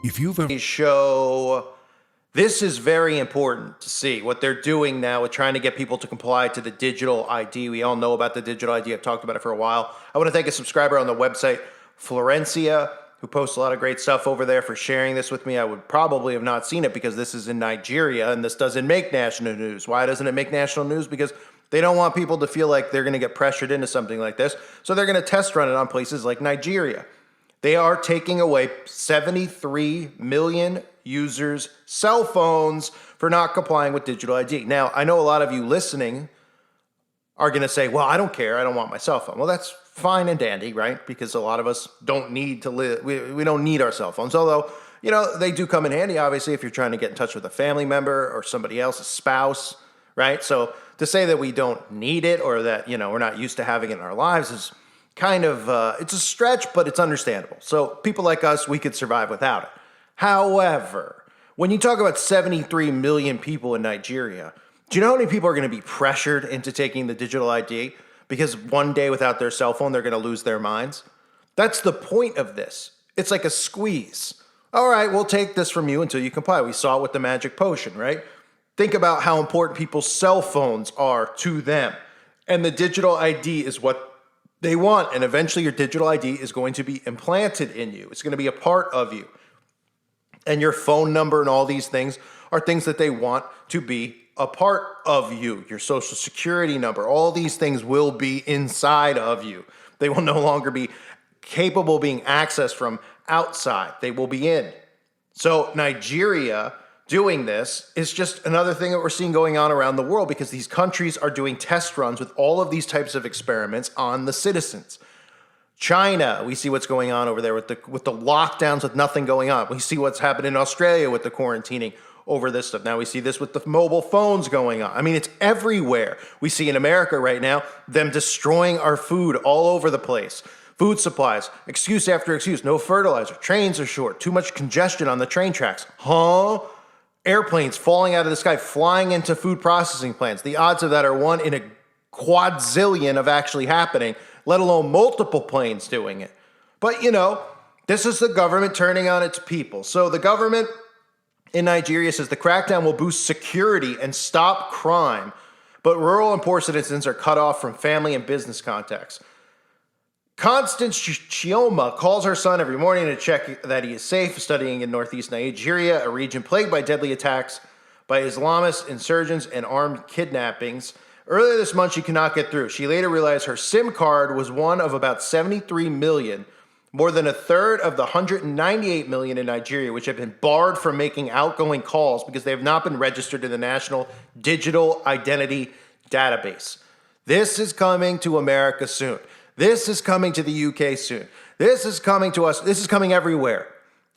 If you've ever show, this is very important to see what they're doing now with trying to get people to comply to the digital ID. We all know about the digital ID. I've talked about it for a while. I want to thank a subscriber on the website, Florencia, who posts a lot of great stuff over there, for sharing this with me. I would probably have not seen it because this is in Nigeria and this doesn't make national news. Why doesn't it make national news? Because they don't want people to feel like they're going to get pressured into something like this. So they're going to test run it on places like Nigeria. They are taking away 73 million users' cell phones for not complying with digital ID. Now, I know a lot of you listening are going to say, well, I don't care. I don't want my cell phone. Well, that's fine and dandy, right? Because a lot of us don't need to live. We don't need our cell phones. Although, they do come in handy, obviously, if you're trying to get in touch with a family member or somebody else, a spouse, right? So to say that we don't need it or that, we're not used to having it in our lives is kind of, it's a stretch, but it's understandable. So people like us, we could survive without it. However, when you talk about 73 million people in Nigeria, do you know how many people are going to be pressured into taking the digital ID because one day without their cell phone, they're going to lose their minds? That's the point of this. It's like a squeeze. All right, we'll take this from you until you comply. We saw it with the magic potion, right? Think about how important people's cell phones are to them. And the digital ID is what they want, and eventually your digital ID is going to be implanted in you. It's going to be a part of you. And your phone number and all these things are things that they want to be a part of you. Your social security number, all these things will be inside of you. They will no longer be capable of being accessed from outside. They will be in. So Nigeria doing this is just another thing that we're seeing going on around the world because these countries are doing test runs with all of these types of experiments on the citizens. China, we see what's going on over there with the lockdowns with nothing going on. We see what's happened in Australia with the quarantining over this stuff. Now we see this with the mobile phones going on. I mean, it's everywhere. We see in America right now them destroying our food all over the place. Food supplies, excuse after excuse, no fertilizer, trains are short, too much congestion on the train tracks. Airplanes falling out of the sky, flying into food processing plants. The odds of that are 1 in a quadzillion of actually happening, let alone multiple planes doing it. But, this is the government turning on its people. So the government in Nigeria says the crackdown will boost security and stop crime, but rural and poor citizens are cut off from family and business contacts. Constance Chioma calls her son every morning to check that he is safe, studying in northeast Nigeria, a region plagued by deadly attacks by Islamist insurgents and armed kidnappings. Earlier this month, she could not get through. She later realized her SIM card was one of about 73 million, more than a third of the 198 million in Nigeria, which have been barred from making outgoing calls because they have not been registered in the National Digital Identity Database. This is coming to America soon. This is coming to the UK soon. This is coming to us. This is coming everywhere.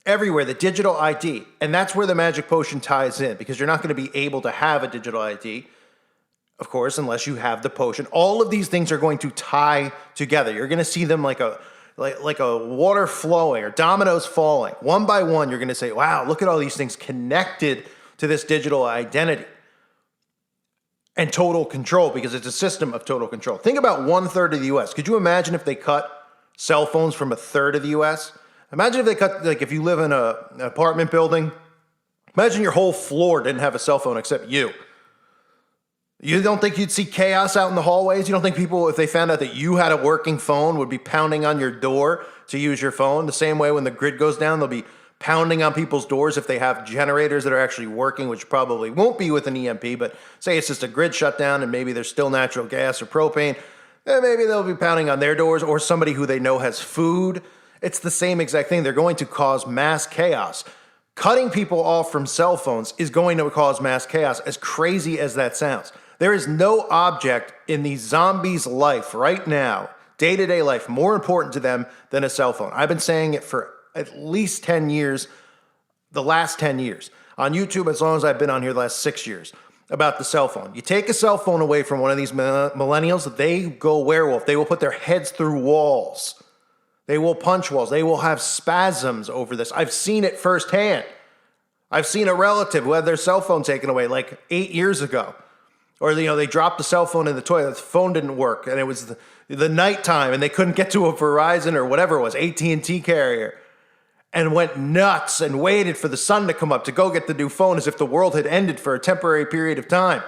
Everywhere, the digital ID. And that's where the magic potion ties in, because you're not going to be able to have a digital ID, of course, unless you have the potion. All of these things are going to tie together. You're going to see them like a water flowing or dominoes falling. One by one, you're going to say, wow, look at all these things connected to this digital identity. And total control, because it's a system of total control. Think about 1/3 of the U.S. Could you imagine if they cut cell phones from 1/3 of the U.S.? Imagine if they cut, if you live in an apartment building, imagine your whole floor didn't have a cell phone except you. You don't think you'd see chaos out in the hallways? You don't think people, if they found out that you had a working phone, would be pounding on your door to use your phone? The same way when the grid goes down, they'll be pounding on people's doors if they have generators that are actually working, which probably won't be with an EMP, but say it's just a grid shutdown and maybe there's still natural gas or propane, then maybe they'll be pounding on their doors, or somebody who they know has food. It's the same exact thing. They're going to cause mass chaos. Cutting people off from cell phones is going to cause mass chaos, as crazy as that sounds. There is no object in these zombies' life right now, day-to-day life, more important to them than a cell phone. I've been saying it for at least 10 years, the last 10 years. On YouTube, as long as I've been on here, the last 6 years, about the cell phone. You take a cell phone away from one of these millennials, they go werewolf. They will put their heads through walls. They will punch walls. They will have spasms over this. I've seen it firsthand. I've seen a relative who had their cell phone taken away like 8 years ago. Or, they dropped the cell phone in the toilet. The phone didn't work, and it was the nighttime, and they couldn't get to a Verizon or whatever it was, AT&T carrier. and went nuts and waited for the sun to come up to go get the new phone as if the world had ended for a temporary period of time.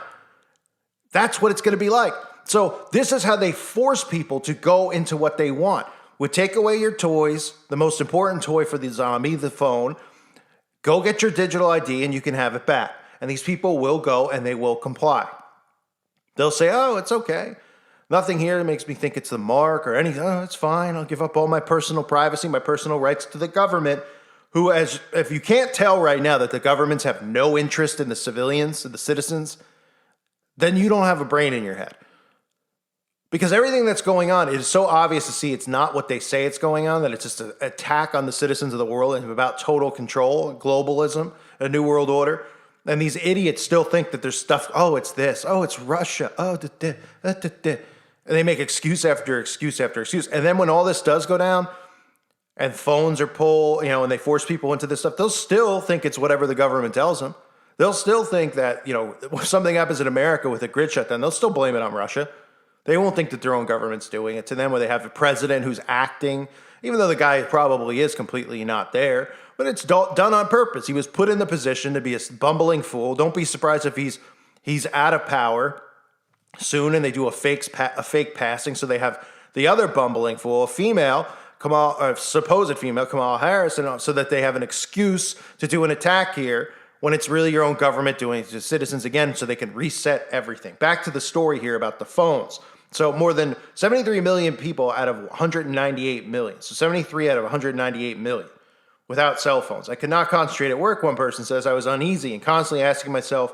That's what it's going to be like. So this is how they force people to go into what they want. We take away your toys, the most important toy for the zombie, the phone. Go get your digital ID and you can have it back. And these people will go and they will comply. They'll say, oh, it's okay. Nothing here makes me think it's the mark or anything. Oh, it's fine. I'll give up all my personal privacy, my personal rights to the government, who, as if you can't tell right now that the governments have no interest in the civilians and the citizens, then you don't have a brain in your head. Because everything that's going on, it is so obvious to see it's not what they say it's going on, that it's just an attack on the citizens of the world and about total control, globalism, a new world order. And these idiots still think that there's stuff, oh, it's this, oh, it's Russia, oh, and they make excuse after excuse after excuse. And then when all this does go down and phones are pulled, and they force people into this stuff, they'll still think it's whatever the government tells them. They'll still think that, if something happens in America with a grid shutdown, they'll still blame it on Russia. They won't think that their own government's doing it. To them, where they have a president who's acting, even though the guy probably is completely not there, but it's done on purpose. He was put in the position to be a bumbling fool. Don't be surprised if he's out of power soon and they do a fake passing. So they have the other bumbling fool, a female, supposed female, Kamala Harris, and so that they have an excuse to do an attack here when it's really your own government doing it to citizens again, so they can reset everything. Back to the story here about the phones. So more than 73 million people out of 198 million. So 73 out of 198 million without cell phones. I could not concentrate at work, one person says. I was uneasy and constantly asking myself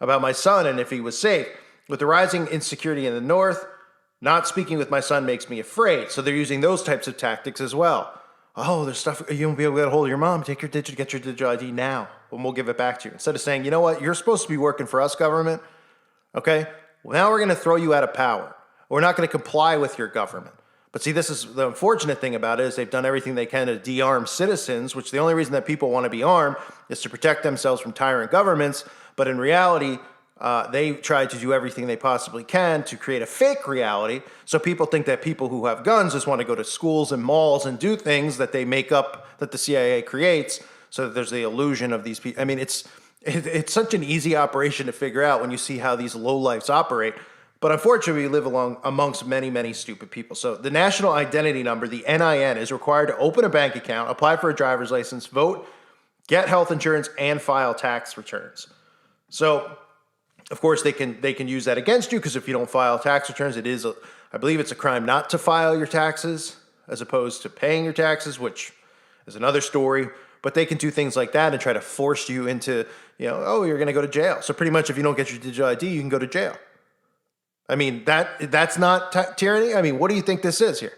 about my son and if he was safe. With the rising insecurity in the north, not speaking with my son makes me afraid. So they're using those types of tactics as well. Oh, there's stuff, you won't be able to get a hold of your mom. Get your digital ID now, and we'll give it back to you. Instead of saying, you know what, you're supposed to be working for us, government. Okay, well, now we're going to throw you out of power. We're not going to comply with your government. But see, this is the unfortunate thing about it, is they've done everything they can to de-arm citizens, which the only reason that people want to be armed is to protect themselves from tyrant governments. But in reality, they tried to do everything they possibly can to create a fake reality. So people think that people who have guns just want to go to schools and malls and do things that they make up, that the CIA creates, so that there's the illusion of these people. I mean, it's such an easy operation to figure out when you see how these lowlifes operate. But unfortunately, we live amongst many, many stupid people. So the national identity number, the NIN, is required to open a bank account, apply for a driver's license, vote, get health insurance, and file tax returns. So, of course, they can use that against you, because if you don't file tax returns, I believe it's a crime not to file your taxes as opposed to paying your taxes, which is another story. But they can do things like that and try to force you into, oh, you're going to go to jail. So pretty much if you don't get your digital ID, you can go to jail. I mean, that's not tyranny. I mean, what do you think this is here?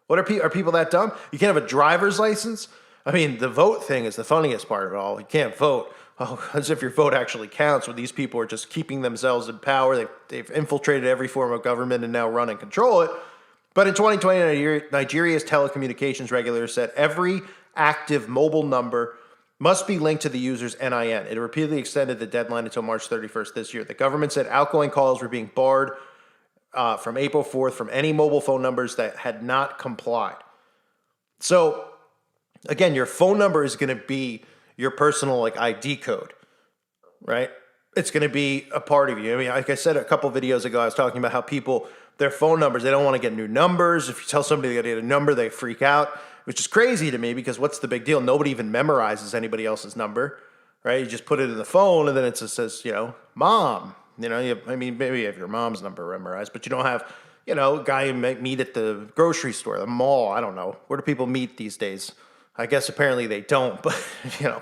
What are people that dumb? You can't have a driver's license? I mean, the vote thing is the funniest part of it all. You can't vote. Oh, as if your vote actually counts, when these people are just keeping themselves in power. They've infiltrated every form of government and now run and control it. But in 2020, Nigeria's telecommunications regulator said every active mobile number must be linked to the user's NIN. It repeatedly extended the deadline until March 31st this year. The government said outgoing calls were being barred from April 4th from any mobile phone numbers that had not complied. So, again, your phone number is going to be your personal ID code, right? It's going to be a part of you. I mean, like I said a couple videos ago, I was talking about how people, their phone numbers, they don't want to get new numbers. If you tell somebody they got to get a number, they freak out, which is crazy to me, because what's the big deal? Nobody even memorizes anybody else's number, right? You just put it in the phone and then it just says, mom. Maybe you have your mom's number memorized, but you don't have, a guy you meet at the grocery store, the mall. I don't know. Where do people meet these days? I guess apparently they don't, but,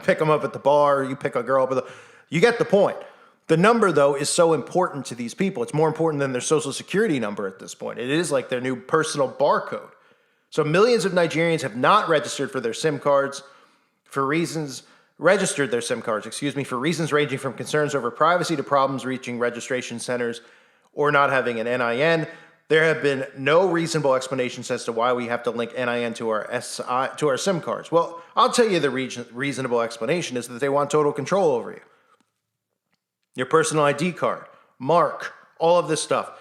pick them up at the bar, you pick a girl up you get the point. The number, though, is so important to these people. It's more important than their social security number at this point. It is like their new personal barcode. So millions of Nigerians have not registered their SIM cards for reasons ranging from concerns over privacy to problems reaching registration centers or not having an NIN. There have been no reasonable explanations as to why we have to link NIN to our SIM cards. Well, I'll tell you the reasonable explanation is that they want total control over you. Your personal ID card, mark, all of this stuff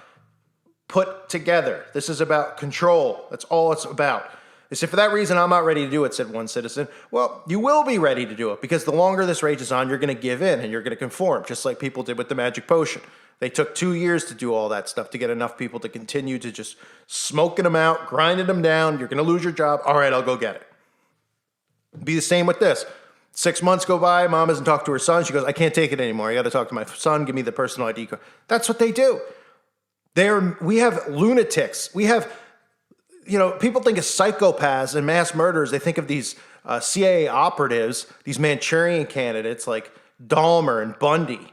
put together. This is about control. That's all it's about. They said, for that reason, I'm not ready to do it, said one citizen. Well, you will be ready to do it because the longer this rages on, you're going to give in and you're going to conform, just like people did with the magic potion. They took 2 years to do all that stuff to get enough people to continue to just smoking them out, grinding them down. You're going to lose your job. All right, I'll go get it. Be the same with this. 6 months go by, mom hasn't talked to her son. She goes, I can't take it anymore. I got to talk to my son. Give me the personal ID card. That's what they do. We have lunatics. We have, people think of psychopaths and mass murderers. They think of these CIA operatives, these Manchurian candidates like Dahmer and Bundy.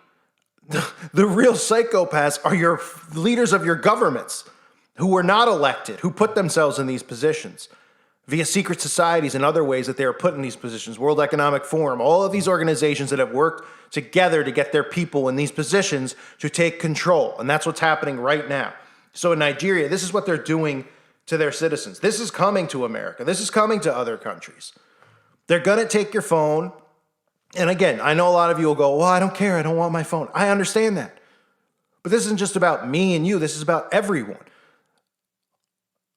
The real psychopaths are your leaders of your governments who were not elected, who put themselves in these positions via secret societies and other ways that they are put in these positions. World Economic Forum, all of these organizations that have worked together to get their people in these positions to take control. And that's what's happening right now. So in Nigeria, this is what they're doing to their citizens. This is coming to America. This is coming to other countries. They're going to take your phone. And again, I know a lot of you will go, well, I don't care. I don't want my phone. I understand that. But this isn't just about me and you. This is about everyone.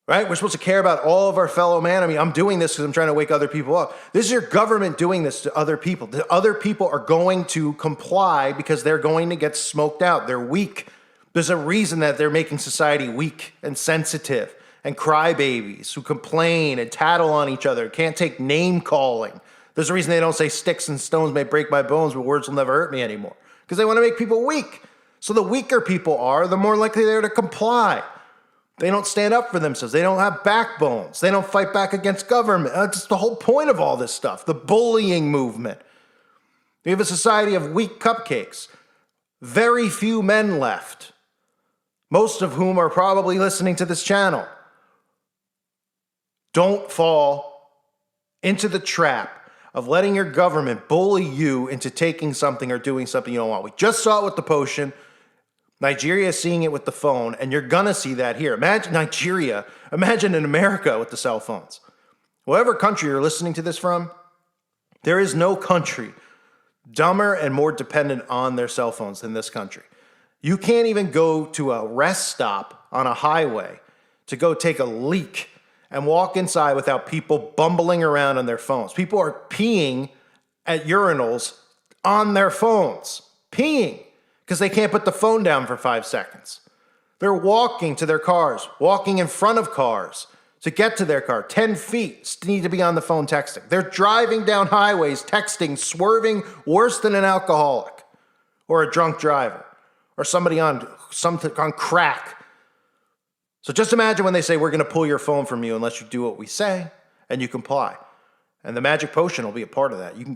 Right? We're supposed to care about all of our fellow man. I mean, I'm doing this because I'm trying to wake other people up. This is your government doing this to other people. The other people are going to comply because they're going to get smoked out. They're weak. There's a reason that they're making society weak and sensitive and crybabies who complain and tattle on each other, can't take name calling. There's a reason they don't say sticks and stones may break my bones, but words will never hurt me anymore. Because they want to make people weak. So the weaker people are, the more likely they're to comply. They don't stand up for themselves. They don't have backbones. They don't fight back against government. That's the whole point of all this stuff, the bullying movement. We have a society of weak cupcakes. Very few men left, most of whom are probably listening to this channel. Don't fall into the trap of letting your government bully you into taking something or doing something you don't want. We just saw it with the potion. Nigeria is seeing it with the phone, and you're going to see that here. Imagine Nigeria. Imagine in America with the cell phones. Whatever country you're listening to this from, there is no country dumber and more dependent on their cell phones than this country. You can't even go to a rest stop on a highway to go take a leak and walk inside without people bumbling around on their phones. People are peeing at urinals on their phones. Peeing. Because they can't put the phone down for 5 seconds. They're walking to their cars, walking in front of cars to get to their car. 10 feet need to be on the phone texting. They're driving down highways, texting, swerving worse than an alcoholic or a drunk driver or somebody on crack. So just imagine when they say, we're going to pull your phone from you unless you do what we say and you comply. And the magic potion will be a part of that. You can